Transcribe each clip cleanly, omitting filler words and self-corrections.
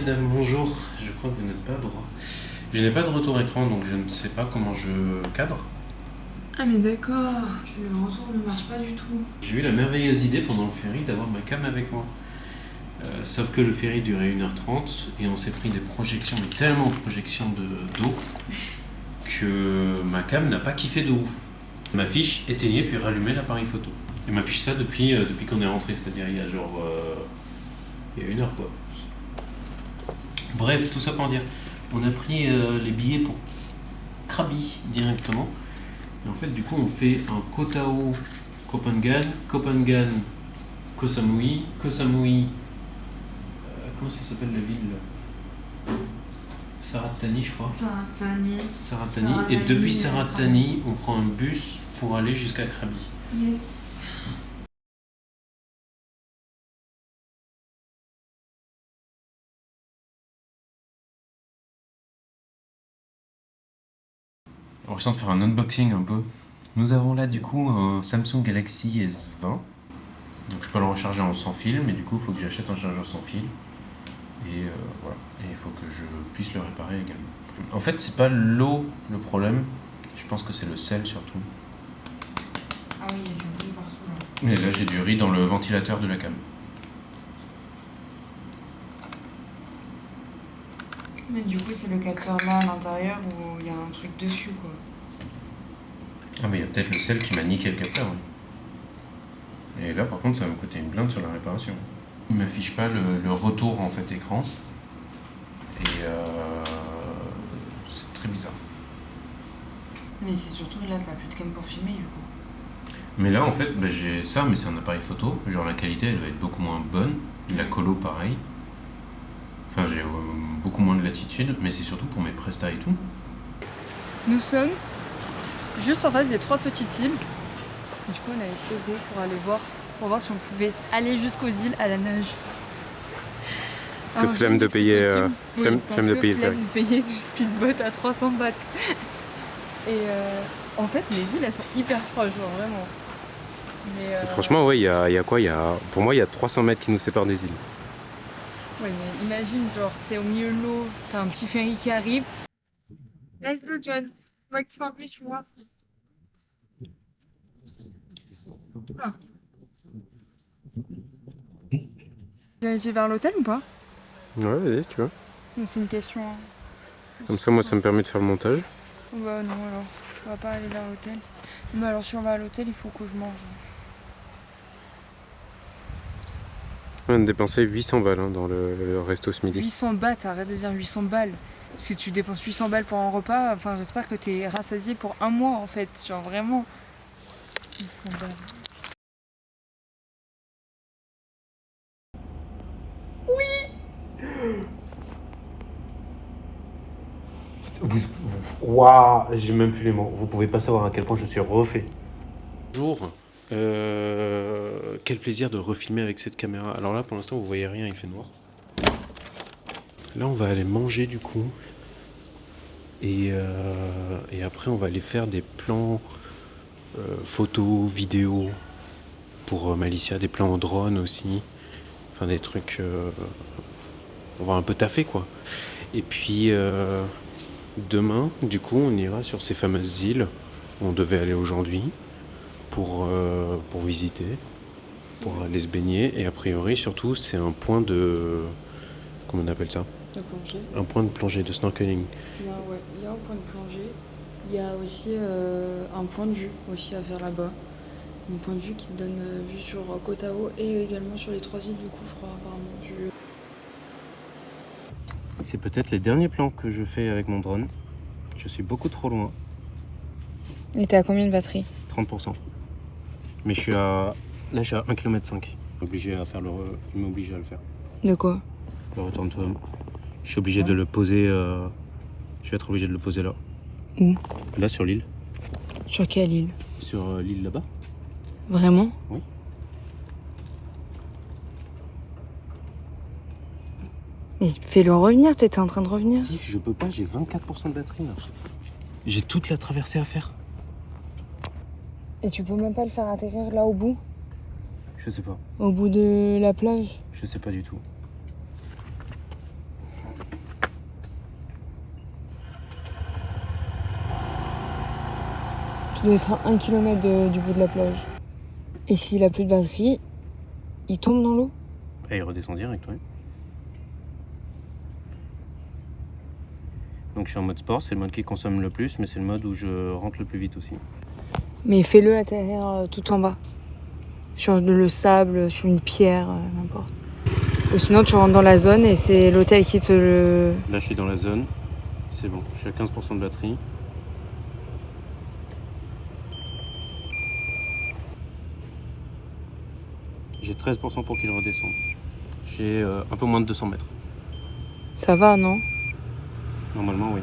messieurs, dames, bonjour. Je crois que vous n'êtes pas droit. Je n'ai pas de retour écran, donc je ne sais pas comment je cadre. Ah mais d'accord, le retour ne marche pas du tout. J'ai eu la merveilleuse idée pendant le ferry d'avoir ma cam avec moi. Sauf que le ferry durait 1h30 et on s'est pris des projections, mais tellement de projections d'eau que ma cam n'a pas kiffé de ouf. Ma fiche éteignait puis rallumait l'appareil photo. Et ma fiche ça depuis qu'on est rentré, c'est-à-dire il y a genre... il y a 1 heure quoi. Bref, tout ça pour dire, on a pris les billets pour Krabi directement. Et en fait, du coup, on fait un Koh Tao Koh Phangan Koh Samui, comment ça s'appelle la ville là? Sarat Thani, je crois. Sarat Thani. Et depuis Sarat Thani, on prend un bus pour aller jusqu'à Krabi. Yes. On ressent de faire un unboxing un peu. Nous avons là du coup un Samsung Galaxy S20. Donc je peux le recharger en sans fil, mais du coup il faut que j'achète un chargeur sans fil. Et voilà. Et il faut que je puisse le réparer également. En fait, c'est pas l'eau le problème. Je pense que c'est le sel surtout. Ah oui, il y a du riz partout là. Et là j'ai du riz dans le ventilateur de la cam. Mais du coup, c'est le capteur là à l'intérieur où il y a un truc dessus quoi. Ah mais il y a peut-être le sel qui m'a niqué le capteur. Oui. Et là par contre ça va me coûter une blinde sur la réparation. Il m'affiche pas le retour en fait écran. Et c'est très bizarre. Mais c'est surtout là, t'as plus de cam pour filmer du coup. Mais là en fait j'ai ça, mais c'est un appareil photo. Genre la qualité elle va être beaucoup moins bonne. La colo pareil. Enfin j'ai beaucoup moins de latitude, mais c'est surtout pour mes prestats et tout. Nous sommes juste en face des 3 petites îles. Du coup on allait se poser pour voir si on pouvait aller jusqu'aux îles à la nage. Parce que flemme de payer, flemme de payer flemme de payer du speedboat à 300 bahts. Et en fait les îles elles sont hyper proches, genre, vraiment. Mais, franchement ouais, il y a quoi, pour moi il y a 300 mètres qui nous séparent des îles. Ouais mais imagine genre t'es au milieu de l'eau, t'as un petit ferry qui arrive. Let's go John, moi qui fais en plus sur moi. Ah. J'ai vers l'hôtel ou pas? Ouais, vas-y si tu veux. C'est une question. Comme ça moi ça me permet de faire le montage. Bah non alors, on va pas aller vers l'hôtel. Mais alors si on va à l'hôtel, il faut que je mange. On vient de dépenser 800 balles hein, dans le resto ce midi. 800 bahts, arrête de dire 800 balles. Si tu dépenses 800 balles pour un repas, enfin j'espère que t'es rassasié pour un mois en fait, genre vraiment. 800 balles. Waouh, j'ai même plus les mots. Vous pouvez pas savoir à quel point je suis refait. Bonjour. Quel plaisir de refilmer avec cette caméra. Alors là, pour l'instant, vous voyez rien, il fait noir. Là, on va aller manger du coup. Et après, on va aller faire des plans photos, vidéos pour Malicia, des plans en drone aussi. Enfin, des trucs. On va un peu taffer quoi. Et puis. Demain, du coup, on ira sur ces fameuses îles où on devait aller aujourd'hui pour visiter, pour aller se baigner. Et a priori, surtout, c'est un point de... Comment on appelle ça? De plongée. Un point de plongée, de snorkeling. Il y a un point de plongée. Il y a aussi un point de vue aussi à faire là-bas. Un point de vue qui te donne vue sur Koh Tao et également sur les 3 îles du coup, je crois, apparemment. C'est peut-être les derniers plans que je fais avec mon drone. Je suis beaucoup trop loin. Et t'es à combien de batterie? 30%. Mais je suis à 1,5 km. Obligé à faire il m'oblige à le faire. De quoi? Le return to home. Je suis obligé de le poser. Je vais être obligé de le poser là. Où? Là sur l'île. Sur quelle île? Sur l'île là-bas. Vraiment? Oui. Mais fais-le revenir, t'étais en train de revenir. Tiff, je peux pas, j'ai 24% de batterie là. J'ai toute la traversée à faire. Et tu peux même pas le faire atterrir là au bout? Je sais pas. Au bout de la plage? Je sais pas du tout. doit être à 1 km du bout de la plage. Et s'il a plus de batterie, il tombe dans l'eau. Et il redescend direct, ouais. Donc je suis en mode sport, c'est le mode qui consomme le plus, mais c'est le mode où je rentre le plus vite aussi. Mais fais-le atterrir tout en bas. Sur le sable, sur une pierre, n'importe. Ou sinon tu rentres dans la zone et c'est l'hôtel qui te le... Là je suis dans la zone, c'est bon, je suis à 15% de batterie. J'ai 13% pour qu'il redescende. J'ai un peu moins de 200 mètres. Ça va, non? Normalement, oui.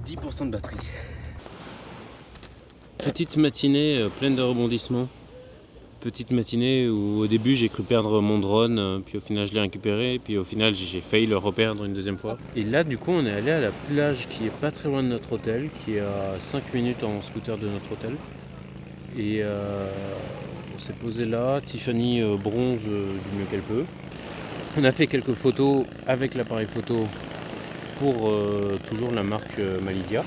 « 10% de batterie. » Petite matinée pleine de rebondissements. Petite matinée où au début j'ai cru perdre mon drone, puis au final je l'ai récupéré, puis au final j'ai failli le reperdre une deuxième fois. Et là du coup on est allé à la plage qui est pas très loin de notre hôtel, qui est à 5 minutes en scooter de notre hôtel. Et on s'est posé là, Tiffany bronze du mieux qu'elle peut. On a fait quelques photos avec l'appareil photo pour toujours la marque Malaysia,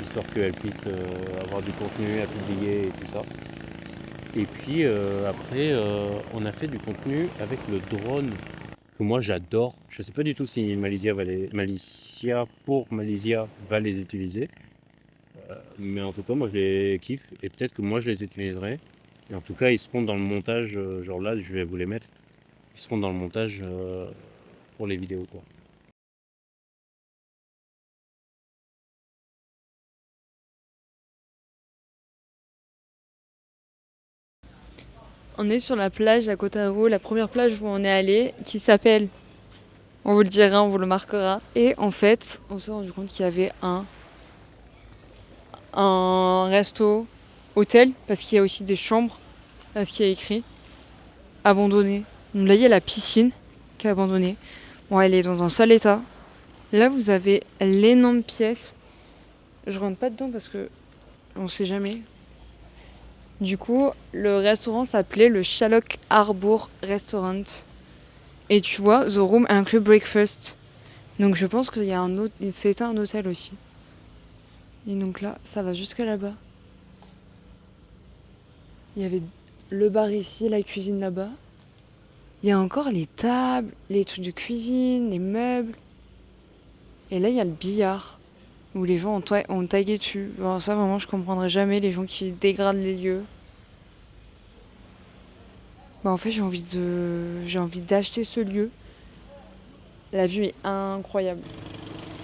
histoire qu'elle puisse avoir du contenu à publier et tout ça. Et puis après, on a fait du contenu avec le drone que moi j'adore. Je ne sais pas du tout si Malaysia va les utiliser. Mais en tout cas, moi je les kiffe et peut-être que moi je les utiliserai. Et en tout cas, ils seront dans le montage, genre là, je vais vous les mettre. Ils seront dans le montage pour les vidéos, quoi. On est sur la plage à Kotaru, la première plage où on est allé, qui s'appelle, on vous le dira, on vous le marquera. Et en fait, on s'est rendu compte qu'il y avait un resto, hôtel, parce qu'il y a aussi des chambres, à ce qui est écrit, abandonné. Donc là, il y a la piscine qui est abandonnée. Bon, elle est dans un sale état. Là, vous avez l'énorme pièce. Je rentre pas dedans parce que on sait jamais. Du coup, le restaurant s'appelait le Shallock Harbour Restaurant. Et tu vois, The Room inclut breakfast. Donc je pense qu'il y a c'était un hôtel aussi. Et donc là, ça va jusqu'à là-bas. Il y avait le bar ici, la cuisine là-bas. Il y a encore les tables, les trucs de cuisine, les meubles. Et là, il y a le billard, où les gens ont tagué dessus. Alors ça, vraiment, je comprendrai jamais les gens qui dégradent les lieux. Bah en fait, j'ai envie d'acheter ce lieu. La vue est incroyable.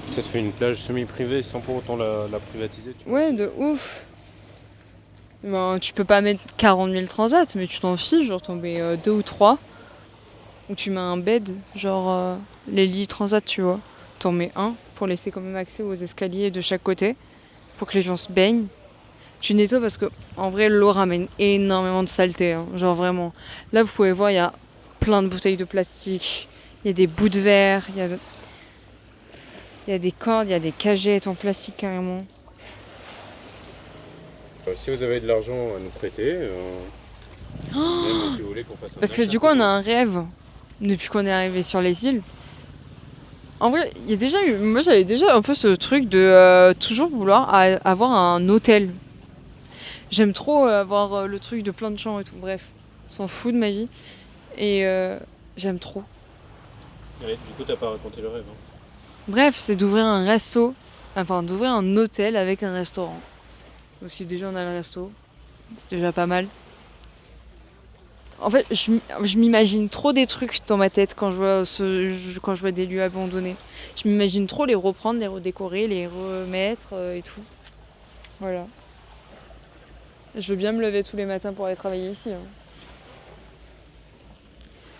Ça te fait une plage semi-privée sans pour autant la privatiser, tu vois. Ouais, de ouf. Ben, tu peux pas mettre 40 000 transats, mais tu t'en fiches, genre t'en mets 2 ou 3. Ou tu mets un bed, genre les lits transat, tu vois. T'en mets un pour laisser quand même accès aux escaliers de chaque côté, pour que les gens se baignent. Tu nettoies parce que en vrai l'eau ramène énormément de saleté, hein. Genre vraiment. Là vous pouvez voir, il y a plein de bouteilles de plastique, il y a des bouts de verre, il y a des cordes, il y a des cagettes en plastique carrément. Si vous avez de l'argent à nous prêter, même si vous voulez qu'on fasse un Parce que du coup on a un rêve depuis qu'on est arrivé sur les îles. En vrai, il y a déjà eu, moi j'avais déjà un peu ce truc de toujours vouloir avoir un hôtel. J'aime trop avoir le truc de plein de chambres et tout. Bref, on s'en fout de ma vie. Et j'aime trop. Ouais, du coup, t'as pas raconté le rêve. Hein. Bref, c'est d'ouvrir un resto, enfin d'ouvrir un hôtel avec un restaurant. Donc si déjà on a le resto, c'est déjà pas mal. En fait, je m'imagine trop des trucs dans ma tête quand je vois des lieux abandonnés. Je m'imagine trop les reprendre, les redécorer, les remettre et tout. Voilà. Je veux bien me lever tous les matins pour aller travailler ici. Hein.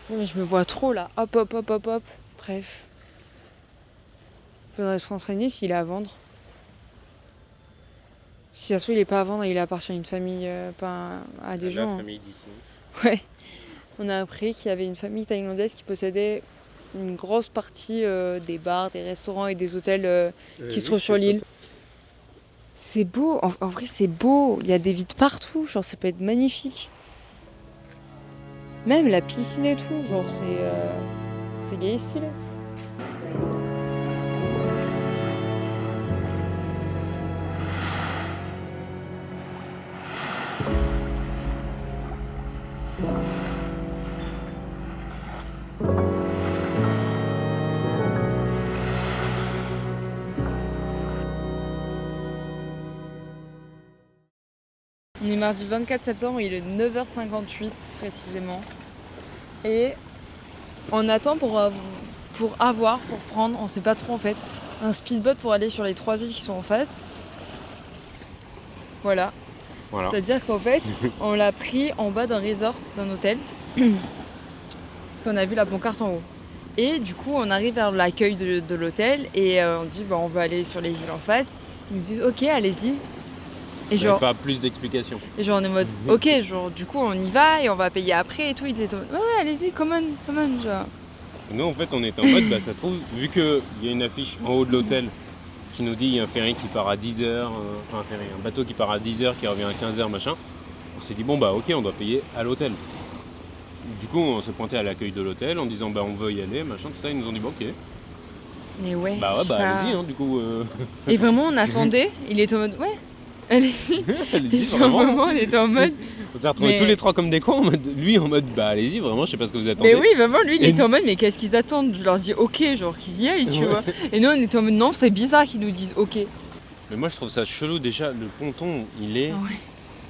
Non mais je me vois trop là. Hop, hop, hop, hop, hop. Bref. Faudrait se renseigner s'il est à vendre. Si ça se trouve, il est pas à vendre, il appartient à une famille, enfin à des gens. La famille d'ici. Ouais. On a appris qu'il y avait une famille thaïlandaise qui possédait une grosse partie des bars, des restaurants et des hôtels qui se trouvent sur l'île. C'est beau, en vrai c'est beau, il y a des vides partout, genre ça peut être magnifique. Même la piscine et tout, genre c'est... C'est gay ici là. On est mardi 24 septembre, il est 9h58 précisément. Et on attend pour prendre, on sait pas trop en fait, un speedboat pour aller sur les 3 îles qui sont en face. Voilà. C'est-à-dire qu'en fait, on l'a pris en bas d'un resort, d'un hôtel. Parce qu'on a vu la pancarte en haut. Et du coup, on arrive vers l'accueil de l'hôtel et on dit bah, on va aller sur les îles en face. Ils nous disent ok, allez-y. Et genre, pas plus d'explications. Et genre on est en mode ok, genre du coup on y va et on va payer après et tout. Ils disent ouais allez-y, come on, genre. Nous en fait on était en mode, bah ça se trouve, vu qu'il y a une affiche en haut de l'hôtel qui nous dit il y a un ferry qui part à 10h, un bateau qui part à 10h qui revient à 15h machin, on s'est dit bon bah ok on doit payer à l'hôtel. Du coup on s'est pointé à l'accueil de l'hôtel en disant bah on veut y aller, machin, tout ça, ils nous ont dit bon ok. Mais ouais, Bah ouais bah allez-y hein, du coup. Et vraiment on attendait, il était en mode ouais. Allez-y. Allez-y, vraiment, on était en mode. On s'est retrouvés tous les trois comme des cons, lui en mode bah allez-y, vraiment, je sais pas ce que vous attendez. Mais oui, vraiment, lui il était en mode mais qu'est-ce qu'ils attendent? Je leur dis ok, genre qu'ils y aillent, tu vois. Et nous on était en mode non, c'est bizarre qu'ils nous disent ok. Mais moi je trouve ça chelou, déjà, le ponton il est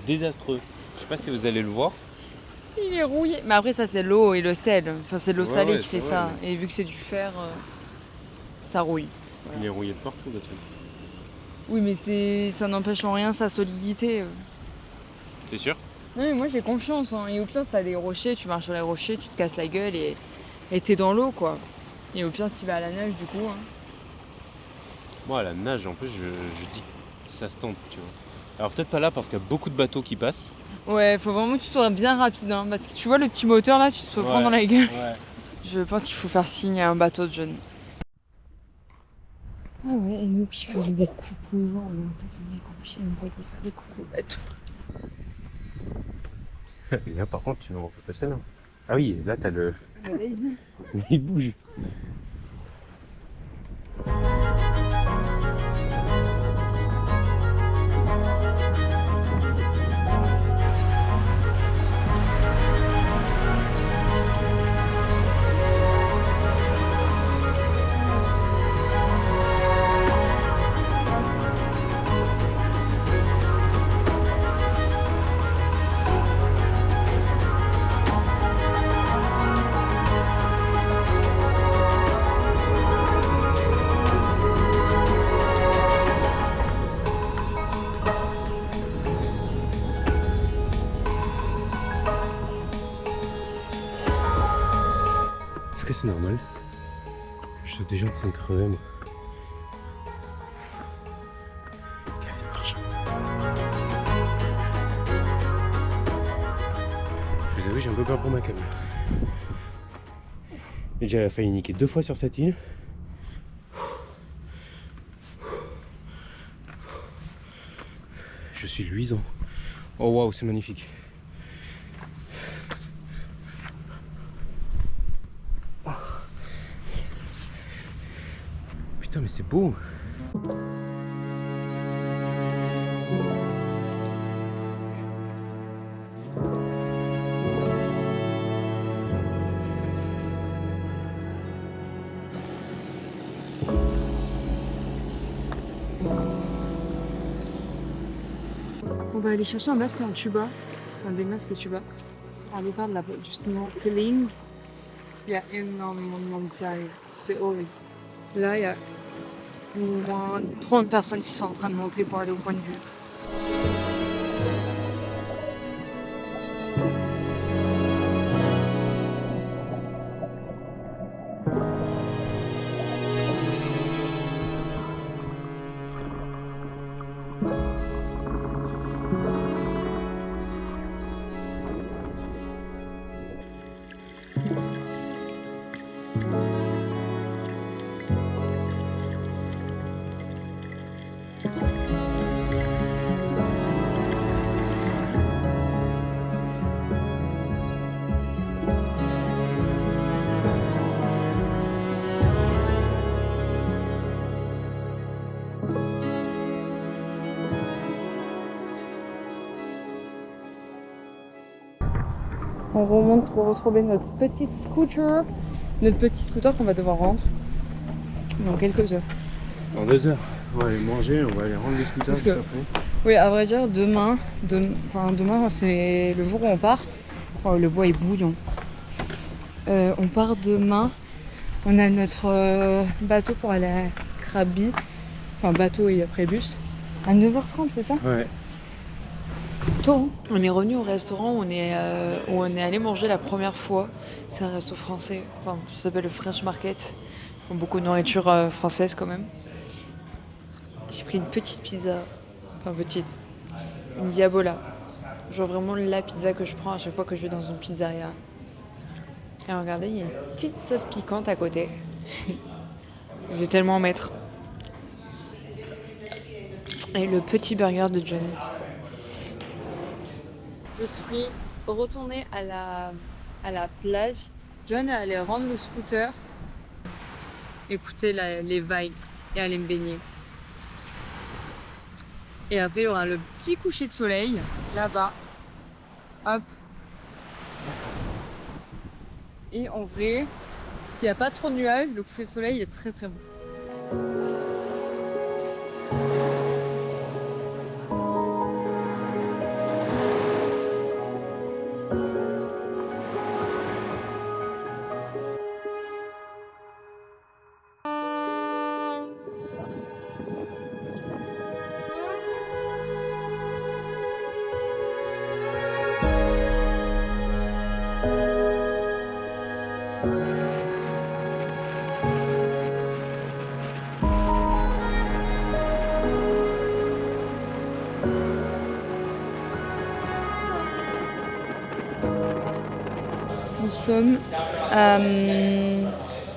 désastreux. Je sais pas si vous allez le voir. Il est rouillé. Mais après, ça c'est l'eau et le sel. Enfin, c'est l'eau salée qui fait ça. Mais... Et vu que c'est du fer, ça rouille. Voilà. Il est rouillé de partout le truc. Oui, mais ça n'empêche en rien sa solidité. T'es sûr? Non, mais moi j'ai confiance. Hein. Et au pire, t'as des rochers, tu marches sur les rochers, tu te casses la gueule et t'es dans l'eau, quoi. Et au pire, tu vas à la nage, du coup. Hein. Moi, à la nage, en plus, je dis que ça se tente, tu vois. Alors, peut-être pas là parce qu'il y a beaucoup de bateaux qui passent. Ouais, faut vraiment que tu sois bien rapide. Hein, parce que tu vois le petit moteur là, tu te peux prendre dans la gueule. Ouais. Je pense qu'il faut faire signe à un bateau de jeunes. Ah ouais, et nous qui faisions des coucou aux gens, mais en fait on est obligé de voyer faire des coucou au bateau. Et là par contre tu me refais passer là. Ah oui, là t'as le... Il bouge. Est-ce que c'est normal? Je suis déjà en train de crever moi. Je vous avoue, j'ai un peu peur pour ma caméra. J'ai déjà failli niquer 2 fois sur cette île. Je suis luisant. Oh waouh, c'est magnifique. Putain, mais c'est beau. On va aller chercher un masque et un tuba, enfin des masques et tuba. On va aller faire du snorkeling. Il y a énormément de tailles, c'est horrible. Là, il y a au moins 30 personnes qui sont en train de monter pour aller au point de vue. On remonte pour retrouver notre petit scooter qu'on va devoir rendre dans quelques heures. Dans 2 heures, on va aller manger, on va aller rendre les scooters Parce que- juste après. Oui, à vrai dire, demain c'est le jour où on part. Oh, le bois est bouillant. On part demain. On a notre bateau pour aller à Krabi. Enfin, bateau et après bus. À 9h30, c'est ça? Ouais. C'est tôt, hein? On est revenu au restaurant où on est allé manger la première fois. C'est un resto français, enfin, ça s'appelle le French Market. Beaucoup de nourriture française quand même. J'ai pris une petite pizza, enfin petite, une diabola. Genre vraiment la pizza que je prends à chaque fois que je vais dans une pizzeria. Et regardez, il y a une petite sauce piquante à côté. Je vais tellement en mettre. Et le petit burger de Johnny. Je suis retournée à la plage. John est allé rendre le scooter, écouter les vagues et aller me baigner. Et après, il y aura le petit coucher de soleil là-bas. Hop. Et en vrai, s'il n'y a pas trop de nuages, le coucher de soleil est très très beau. Nous sommes à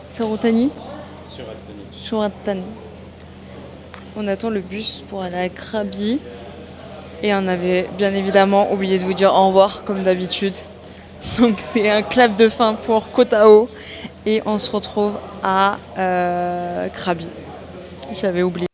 Sarotani. Suratani. On attend le bus pour aller à Krabi. Et on avait bien évidemment oublié de vous dire au revoir comme d'habitude. Donc c'est un clap de fin pour Koh Tao. Et on se retrouve à Krabi. J'avais oublié.